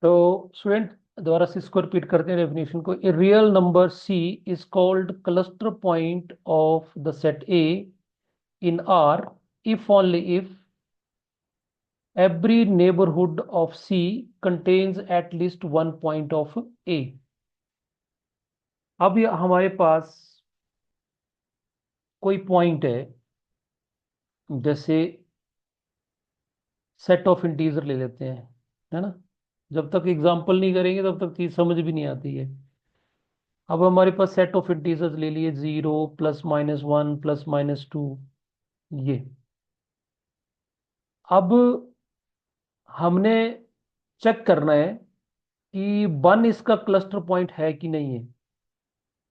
तो स्टूडेंट दोबारा से इसको रिपीट करते हैं डेफिनेशन को। A real number c is called cluster point of the set A in R if only if every neighborhood of C contains at least one point of A। अब ये हमारे पास कोई पॉइंट है, जैसे set of integer ले लेते हैं, है ना। जब तक एग्जाम्पल नहीं करेंगे तब तक चीज समझ भी नहीं आती है। अब हमारे पास सेट ऑफ इंटीजर्स ले लिए, 0 +-1 +-2, ये। अब हमने चेक करना है कि वन इसका क्लस्टर पॉइंट है कि नहीं है।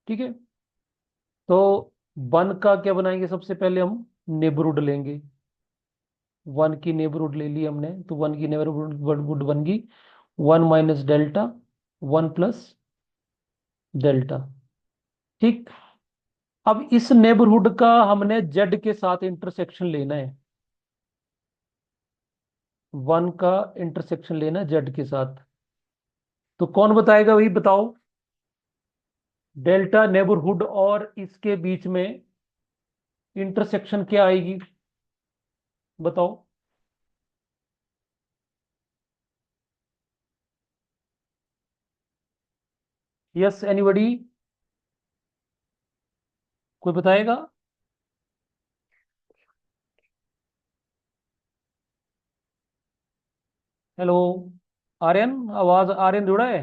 ठीक है, तो वन का क्या बनाएंगे, सबसे पहले हम नेबरहुड लेंगे। वन की नेबरहुड ले ली हमने, तो वन की नेबरहुड बन गई 1 - डेल्टा 1 + डेल्टा। ठीक। अब इस नेबरहुड का हमने जेड के साथ इंटरसेक्शन लेना है, वन का इंटरसेक्शन लेना है जेड के साथ। तो कौन बताएगा, वही बताओ। डेल्टा नेबरहुड और इसके बीच में इंटरसेक्शन क्या आएगी, बताओ। यस एनीबडी, कोई बताएगा। हेलो आर्यन, आवाज आर्यन जुड़ा है।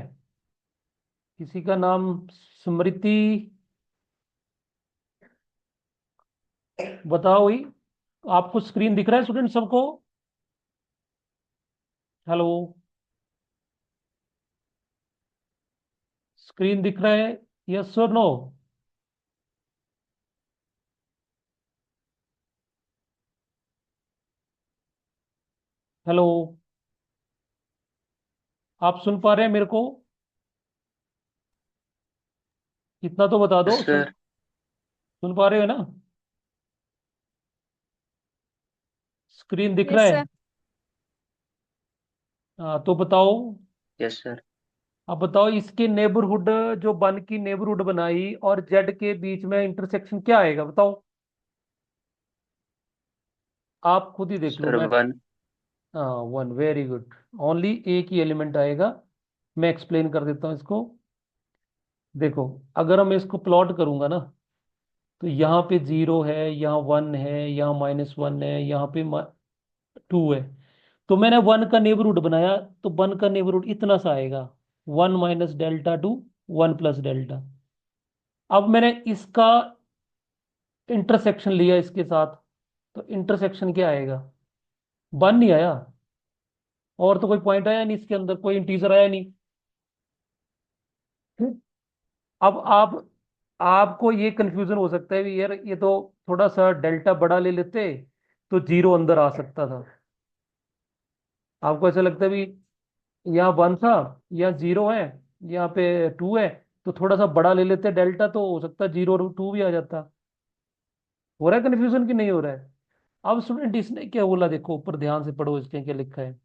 किसी का नाम स्मृति, बताओ वही। आपको स्क्रीन दिख रहा है स्टूडेंट सबको। हेलो, स्क्रीन दिख रहा है, यस और नो। हेलो, आप सुन पा रहे हैं मेरे को, इतना तो बता दो। Yes sir. सुन पा रहे हो ना, स्क्रीन दिख रहा यस है। सर। हाँ तो बताओ। Yes sir. अब बताओ इसके नेबरहुड, जो वन की नेबरहुड बनाई और जेड के बीच में इंटरसेक्शन क्या आएगा, बताओ। आप खुद ही देख लो। सर मैं, वन। हाँ, वन, वेरी गुड। ओनली एक ही एलिमेंट आएगा। मैं एक्सप्लेन कर देता हूँ इसको। देखो, अगर मैं इसको प्लॉट करूंगा ना, तो यहाँ पे 0 है, यहाँ 1 है, यहाँ -1 है, यहाँ पे 2 है। तो मैंने वन का नेबरहुड बनाया, तो वन का नेबरहुड इतना सा आएगा, 1 - डेल्टा 2 1 + डेल्टा। अब मैंने इसका इंटरसेक्शन लिया इसके साथ, तो इंटरसेक्शन क्या आएगा, 1 नहीं आया। और तो कोई पॉइंट आया नहीं इसके अंदर, कोई इंटीजर आया नहीं। अब आपको ये कंफ्यूजन हो सकता है भी, यार ये तो थोड़ा सा डेल्टा बड़ा ले लेते तो 0 अंदर आ सकता था। आपको ऐसा लगता है भी, यहाँ 1 था, यहाँ 0 है, यहाँ पे 2 है, तो थोड़ा सा बड़ा ले लेते डेल्टा, तो हो सकता है 0 और 2 भी आ जाता। हो रहा है कंफ्यूजन कि नहीं हो रहा है। अब स्टूडेंट इसने क्या बोला, देखो ऊपर ध्यान से पढ़ो, इसके क्या लिखा है।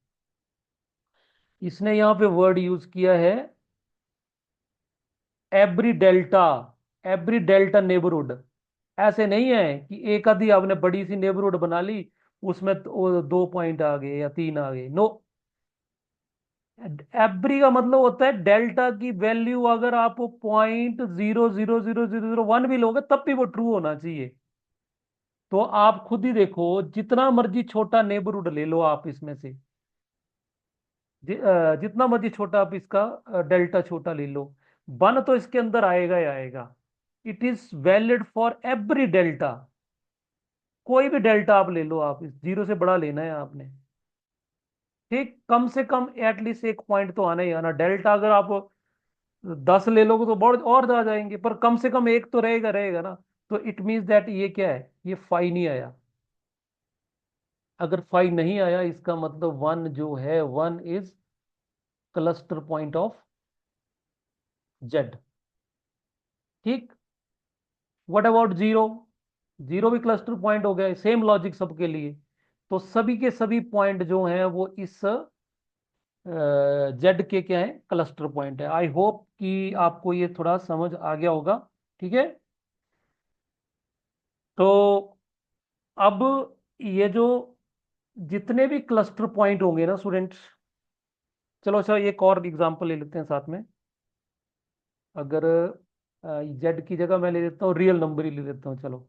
इसने यहाँ पे वर्ड यूज किया है, every delta, every delta neighbourhood. ऐसे नहीं है कि एक आधी आपने बड़ी सी नेबरहुड बना ली, उसमें तो 2 पॉइंट आ गए या 3 आ गए, नो। एवरी का मतलब होता है डेल्टा की वैल्यू अगर आप 0.000001 भी लोगे तब भी वो ट्रू होना चाहिए। तो आप खुद ही देखो, जितना मर्जी छोटा नेबरहुड ले लो आप इसमें से, जितना मर्जी छोटा आप इसका डेल्टा छोटा ले लो, वन तो इसके अंदर आएगा ही आएगा। It is valid for every delta. कोई भी डेल्टा आप ले लो, आप इस 0 से बड़ा लेना है आपने। ठीक, कम से कम एटलीस्ट एक पॉइंट तो आना ही आना। डेल्टा अगर आप 10 ले लोगे तो बहुत और आ जाएंगे, पर कम से कम एक तो रहेगा रहेगा ना। तो इट मीन्स दैट ये क्या है, ये फाई नहीं आया। अगर फाई नहीं आया, इसका मतलब वन जो है, one is cluster point of Z. ठीक। व्हाट अबाउट 0, 0 भी क्लस्टर पॉइंट हो गया, सेम लॉजिक सबके लिए। तो सभी के सभी पॉइंट जो हैं वो इस जेड के क्या है, क्लस्टर पॉइंट है। आई होप कि आपको ये थोड़ा समझ आ गया होगा। ठीक है। तो अब ये जो जितने भी क्लस्टर पॉइंट होंगे ना स्टूडेंट्स, चलो अच्छा एक और एग्जांपल ले लेते हैं साथ में। अगर जेड की जगह मैं ले लेता हूँ रियल नंबर ही ले लेता हूँ, चलो।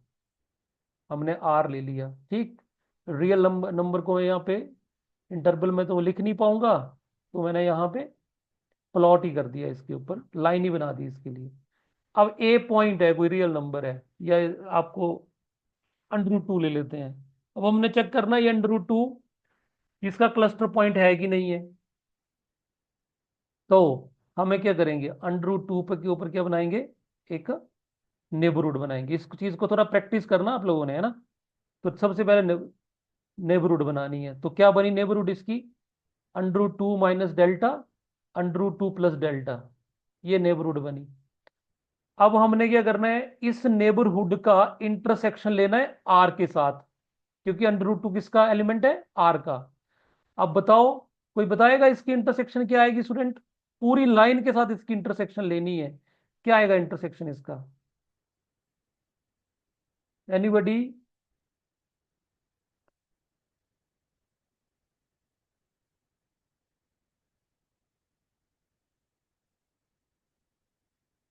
हमने आर ले लिया, ठीक। रियल नंबर नंबर को मैं यहाँ पे इंटरवल में तो लिख नहीं पाऊंगा, तो मैंने यहाँ पे प्लॉट ही कर दिया, इसके ऊपर लाइन ही बना दी इसके लिए। अब ए पॉइंट है, कोई रियल नंबर है, या आपको √2 ले लेते हैं। अब हमने चेक करना ये √2 इसका क्लस्टर पॉइंट है कि नहीं है। तो हमें क्या करेंगे, √2 पर के ऊपर क्या बनाएंगे, एक नेबरहुड बनाएंगे। इस चीज को थोड़ा प्रैक्टिस करना आप लोगों ने, है ना। तो सबसे पहले नेबरहुड बनानी है। तो क्या बनी नेबरहुड इसकी, √2 माइनस डेल्टा, √2 प्लस डेल्टा, ये नेबरहुड बनी। अब हमने क्या करना है, इस नेबरहुड का इंटरसेक्शन लेना है आर के साथ, क्योंकि √2 किसका एलिमेंट है, आर का। अब बताओ, कोई बताएगा इसकी इंटरसेक्शन क्या आएगी स्टूडेंट। पूरी लाइन के साथ इसकी इंटरसेक्शन लेनी है, क्या आएगा इंटरसेक्शन इसका, एनीबडी।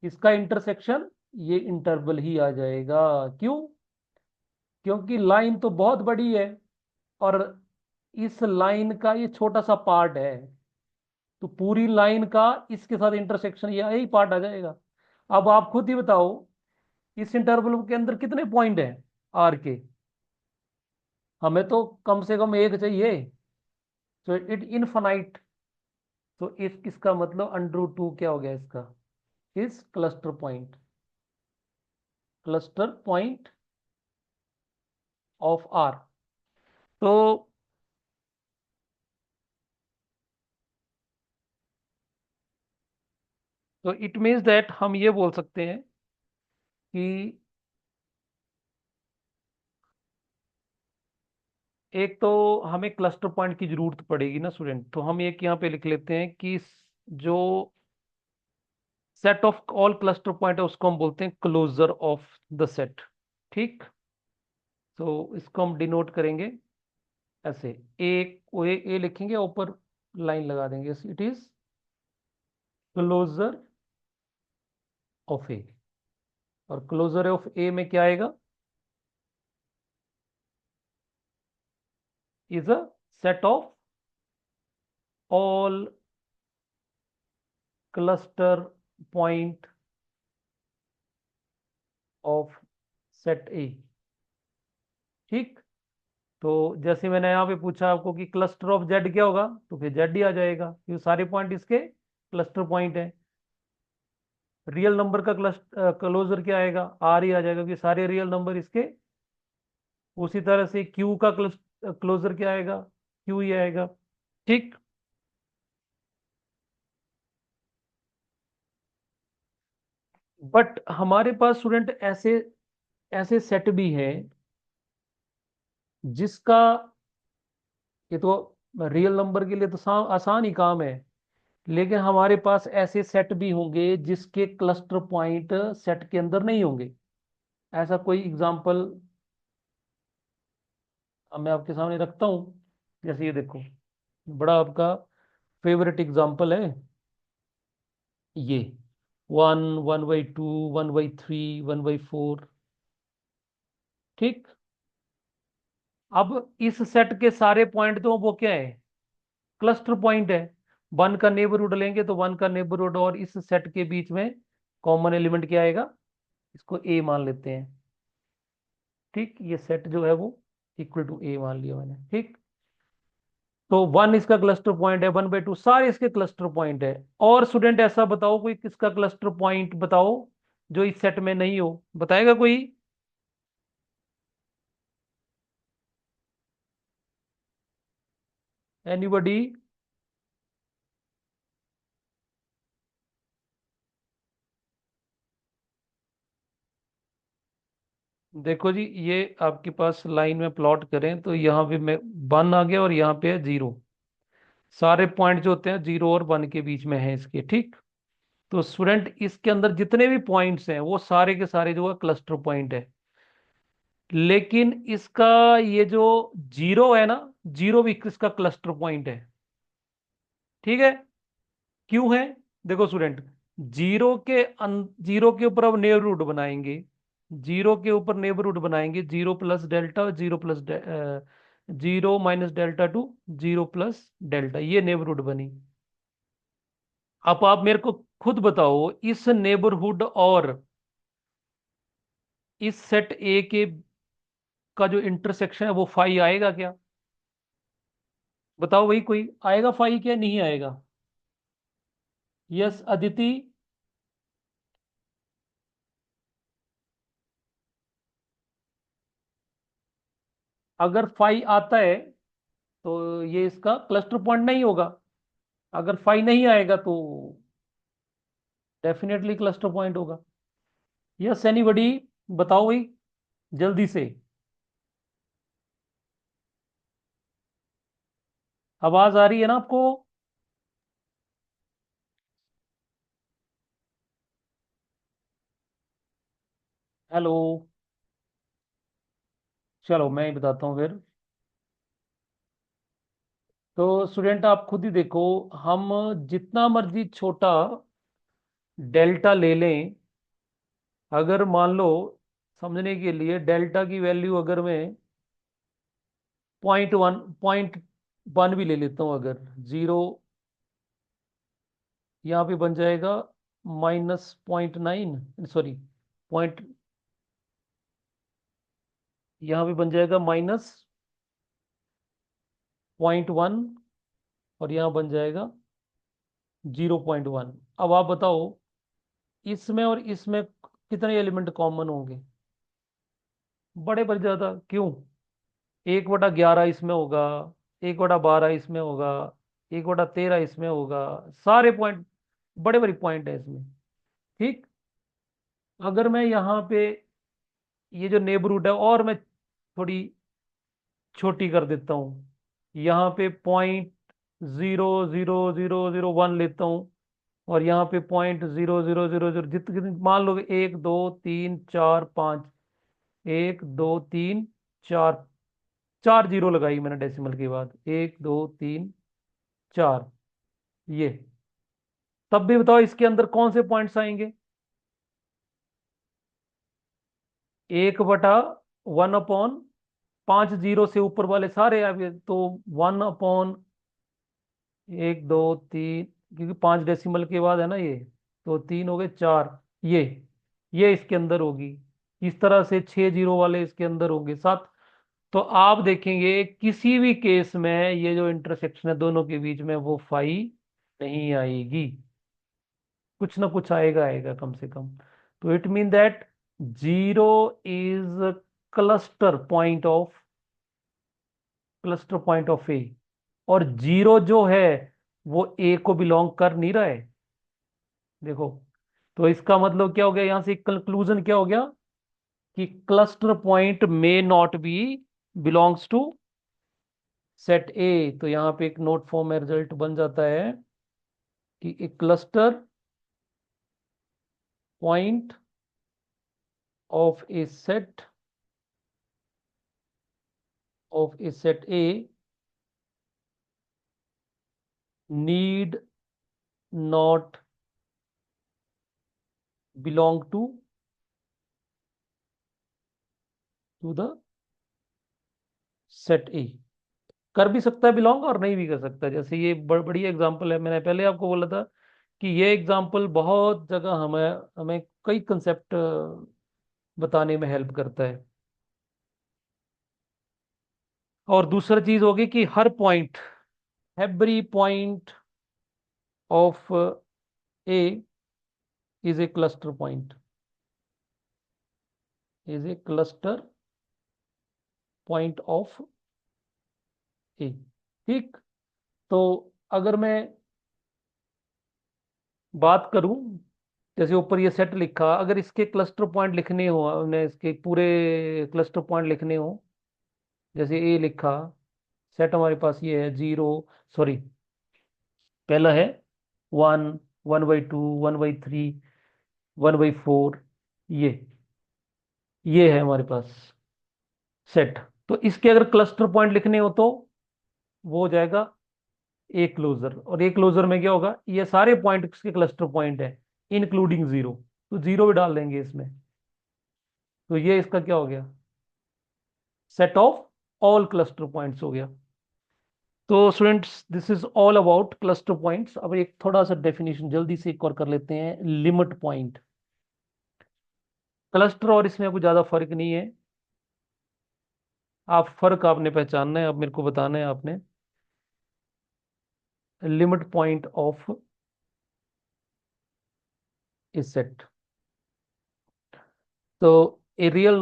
इसका इंटरसेक्शन ये इंटरवल ही आ जाएगा। क्यों, क्योंकि लाइन तो बहुत बड़ी है, और इस लाइन का ये छोटा सा पार्ट है, तो पूरी लाइन का इसके साथ इंटरसेक्शन ये यही पार्ट आ जाएगा। अब आप खुद ही बताओ, इस इंटरवल के अंदर कितने पॉइंट हैं आर के, हमें तो कम से कम एक चाहिए, तो इट इनफाइनाइट। तो इस इसका मतलब √2 क्या हो गया इसका, इस cluster point, cluster point of R. तो इट मीन्स दैट हम ये बोल सकते हैं कि एक तो हमें क्लस्टर पॉइंट की जरूरत पड़ेगी ना स्टूडेंट, तो हम एक यहाँ पे लिख लेते हैं कि जो set of all cluster point है उसको हम बोलते हैं क्लोजर ऑफ द सेट। ठीक। तो इसको हम डिनोट करेंगे ऐसे, ए ए लिखेंगे, ऊपर लाइन लगा देंगे, it is closure of A. और क्लोजर ऑफ ए में क्या आएगा, is a set of all cluster point of set ए। ठीक। तो जैसे मैंने यहाँ पे पूछा आपको कि क्लस्टर ऑफ जेड क्या होगा, तो फिर जेड ही आ जाएगा, क्योंकि सारे पॉइंट इसके क्लस्टर पॉइंट है। रियल नंबर का क्लस्टर क्लोजर क्या आएगा, आर ही आ जाएगा, क्योंकि सारे रियल नंबर इसके। उसी तरह से क्यू का क्लोजर क्या आएगा, क्यू ही आएगा। ठीक। बट हमारे पास स्टूडेंट ऐसे ऐसे सेट भी है जिसका, ये तो रियल नंबर के लिए तो आसान ही काम है, लेकिन हमारे पास ऐसे सेट भी होंगे जिसके क्लस्टर पॉइंट सेट के अंदर नहीं होंगे। ऐसा कोई एग्जांपल मैं आपके सामने रखता हूँ। जैसे ये देखो, बड़ा आपका फेवरेट एग्जांपल है ये, 1, 1/2, 1/3, 1/4। ठीक। अब इस सेट के सारे पॉइंट तो वो क्या है, क्लस्टर पॉइंट है। वन का नेबरहुड लेंगे तो वन का नेबरहुड और इस सेट के बीच में कॉमन एलिमेंट क्या आएगा, इसको ए मान लेते हैं। ठीक, ये सेट जो है वो इक्वल टू ए मान लिया मैंने। ठीक। तो वन इसका क्लस्टर पॉइंट है, 1/2 सारे इसके क्लस्टर पॉइंट है। और स्टूडेंट ऐसा बताओ कोई किसका क्लस्टर पॉइंट बताओ जो इस सेट में नहीं हो, बताएगा कोई। एनीबडी। देखो जी, ये आपके पास लाइन में प्लॉट करें तो यहाँ पे मैं 1 आ गया और यहाँ पे है 0। सारे पॉइंट जो होते हैं 0 और 1 के बीच में है इसके, ठीक। तो स्टूडेंट इसके अंदर जितने भी पॉइंट्स हैं वो सारे के सारे जो है क्लस्टर पॉइंट है। लेकिन इसका ये जो जीरो है ना, जीरो भी इसका क्लस्टर पॉइंट है, ठीक है। क्यों है? देखो स्टूडेंट, जीरो के ऊपर अब नेबरहुड बनाएंगे। जीरो के ऊपर नेबरहुड बनाएंगे, zero plus delta, zero plus zero minus delta two zero plus delta, ये नेबरहुड बनी। अब आप मेरे को खुद बताओ, इस नेबरहुड और इस सेट ए के का जो इंटरसेक्शन है वो फाई आएगा क्या? बताओ भाई, कोई आएगा फाई क्या, नहीं आएगा? यस अदिति। अगर फाई आता है तो ये इसका क्लस्टर पॉइंट नहीं होगा। अगर फाई नहीं आएगा तो डेफिनेटली क्लस्टर पॉइंट होगा। यस एनीबडी, बताओ भाई जल्दी से। आवाज आ रही है ना आपको? हेलो। चलो मैं ही बताता हूँ फिर। तो स्टूडेंट आप खुद ही देखो, हम जितना मर्जी छोटा डेल्टा ले लें, अगर मान लो समझने के लिए डेल्टा की वैल्यू अगर मैं 0.1 भी ले लेता हूँ, अगर जीरो यहाँ पे बन जाएगा -0.9, सॉरी पॉइंट, यहाँ पे बन जाएगा -0.1, और यहाँ बन जाएगा 0.1। अब आप बताओ इसमें और इसमें कितने एलिमेंट कॉमन होंगे? बड़े बड़े ज्यादा, क्यों? 1/11 इसमें होगा, 1/12 इसमें होगा, 1/13 इसमें होगा। सारे पॉइंट बड़े बड़े पॉइंट है इसमें, ठीक। अगर मैं यहाँ पे ये जो नेबरहुड है और मैं थोड़ी छोटी कर देता हूँ, यहाँ पे 0.00001 लेता हूँ, और यहाँ पे 0.000, जितने मान लो 1 2 3 4 5, 1 2 3 4, 4 जीरो लगाई मैंने डेसिमल के बाद, 1 2 3 4, ये। तब भी बताओ इसके अंदर कौन से पॉइंट्स आएंगे? 1/1/5 जीरो से ऊपर वाले सारे आगे तो 1/1 2 3, क्योंकि 5 डेसिमल के बाद है ना ये, तो 3 हो गए 4, ये इसके अंदर होगी। इस तरह से 6 जीरो वाले इसके अंदर होंगे 7। तो आप देखेंगे किसी भी केस में ये जो इंटरसेक्शन है दोनों के बीच में वो फाई नहीं आएगी, कुछ ना कुछ आएगा आएगा कम से कम। तो it mean that zero is cluster point of A, और जीरो जो है वो ए को बिलोंग कर नहीं रहा है। देखो, तो इसका मतलब क्या हो गया, यहां से कंक्लूजन क्या हो गया कि cluster point may not be belongs to set A. तो यहां पे एक नोट फॉर्म में रिजल्ट बन जाता है कि एक cluster point of A set A need not belong to the set A. कर भी सकता है बिलोंग और नहीं भी कर सकता, जैसे ये बड़ी एग्जांपल है, मैंने पहले आपको बोला था कि ये एग्जांपल बहुत जगह हमें हमें कई कंसेप्ट बताने में हेल्प करता है। और दूसरा चीज होगी कि हर point, every point of A is a cluster point, is a cluster point of A, ठीक। तो अगर मैं बात करूं, जैसे ऊपर ये सेट लिखा, अगर इसके क्लस्टर पॉइंट लिखने हो, हमने इसके पूरे क्लस्टर पॉइंट लिखने हो, जैसे ए लिखा, सेट हमारे पास ये है जीरो, सॉरी पहला है 1, 1/2, 1/3, 1/4, ये ये है हमारे पास सेट। तो इसके अगर क्लस्टर पॉइंट लिखने हो तो वो हो जाएगा ए क्लोजर। और ए क्लोजर में क्या होगा, ये सारे पॉइंट के क्लस्टर पॉइंट है इंक्लूडिंग जीरो, तो जीरो भी डाल देंगे इसमें। तो ये इसका क्या हो गया, set of all cluster points हो गया। तो students this is all about cluster points. अब एक थोड़ा सा डेफिनेशन जल्दी से एक और कर लेते हैं, लिमिट पॉइंट। क्लस्टर और इसमें कोई ज्यादा फर्क नहीं है, आप फर्क आपने पहचानना है, अब मेरे को बताना है आपने। Limit point of A set. तो a real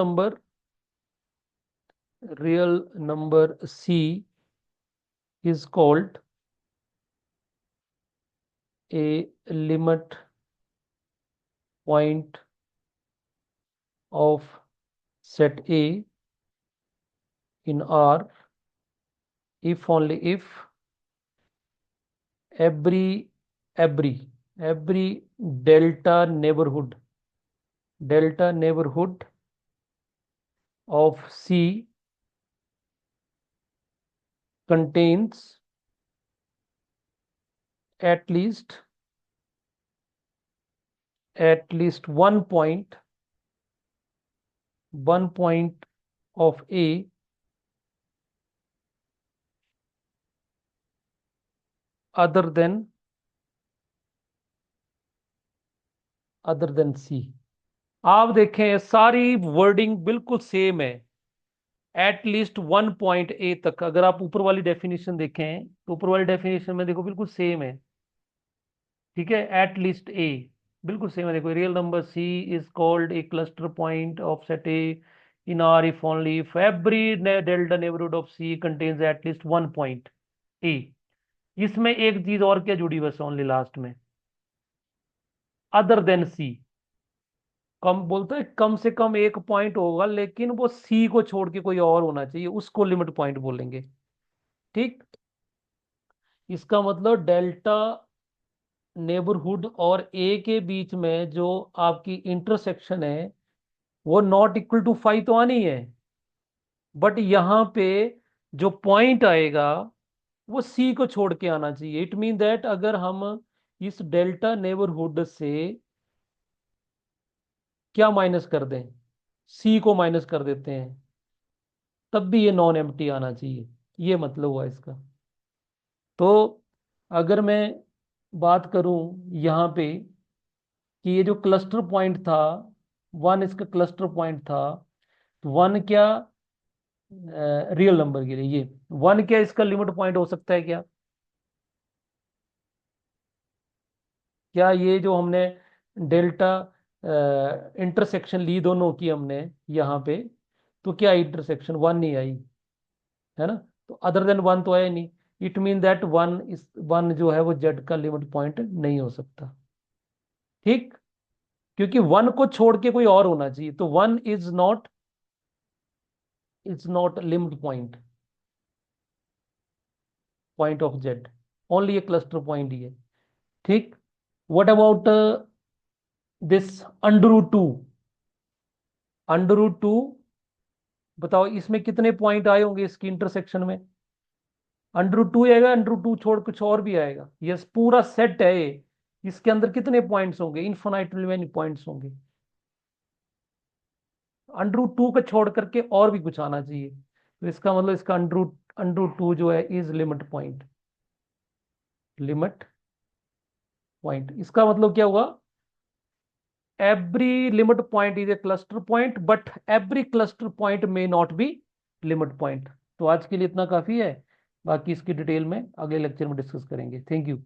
number c is called a limit point of set A in R if only if every every every delta neighborhood of C contains at least one point of A other than C। आप देखें सारी wording बिल्कुल same है, eight least 1 point ए तक। अगर आप ऊपर वाली डेफिनेशन देखें तो ऊपर वाली डेफिनेशन में देखो बिल्कुल सेम है, ठीक है, एट लीस्ट ए बिल्कुल सेम है। देखो real number c is called a cluster point of set A in R if only if every delta neighbourhood of c contains at least 1 point A. इसमें एक चीज और क्या जुड़ी बस ओनली लास्ट में, अदर देन सी। कम बोलते हैं कम से कम एक पॉइंट होगा लेकिन वो सी को छोड़ के कोई और होना चाहिए, उसको लिमिट पॉइंट बोलेंगे। ठीक, इसका मतलब डेल्टा नेबरहुड और ए के बीच में जो आपकी इंटरसेक्शन है वो नॉट इक्वल टू 5 तो आनी है, बट यहां पे जो पॉइंट आएगा वो सी को छोड़ के आना चाहिए। इट मीन दैट अगर हम इस डेल्टा नेबरहुड से क्या माइनस कर दें, सी को माइनस कर देते हैं, तब भी ये नॉन एम्प्टी आना चाहिए, ये मतलब हुआ इसका। तो अगर मैं बात करूं यहाँ पे कि ये जो क्लस्टर पॉइंट था, वन इसका क्लस्टर पॉइंट था, तो वन क्या रियल नंबर के लिए ये वन क्या इसका लिमिट पॉइंट हो सकता है क्या? क्या ये जो हमने डेल्टा इंटरसेक्शन ली दोनों की हमने यहाँ पे, तो क्या इंटरसेक्शन वन नहीं आई, है ना? तो अदर देन वन तो आया नहीं। इट मीन दैट वन जो है वो जेड का लिमिट पॉइंट नहीं हो सकता। ठीक, क्योंकि वन को छोड़ के कोई और होना चाहिए, तो one is not limit point of Z, only ये क्लस्टर पॉइंट ही है। ठीक, what about this under root 2? Under root 2 बताओ इसमें कितने पॉइंट आए होंगे इसकी इंटरसेक्शन में? अंडर रूट 2 आएगा, अंडर रूट 2 छोड़ कुछ और भी आएगा, यस पूरा सेट है ये। इसके अंदर कितने पॉइंट्स होंगे, इनफाइनाइटली मेनी पॉइंट्स होंगे। अंडर रूट 2 को छोड़ करके और भी कुछ आना चाहिए, तो इसका मतलब इसका अंडर रूट 2 जो है इज लिमिट पॉइंट। इसका मतलब क्या हुआ, every limit point is a cluster point but every cluster point may not B limit point. तो आज के लिए इतना काफी है, बाकी इसकी डिटेल में अगले लेक्चर में डिस्कस करेंगे। Thank you.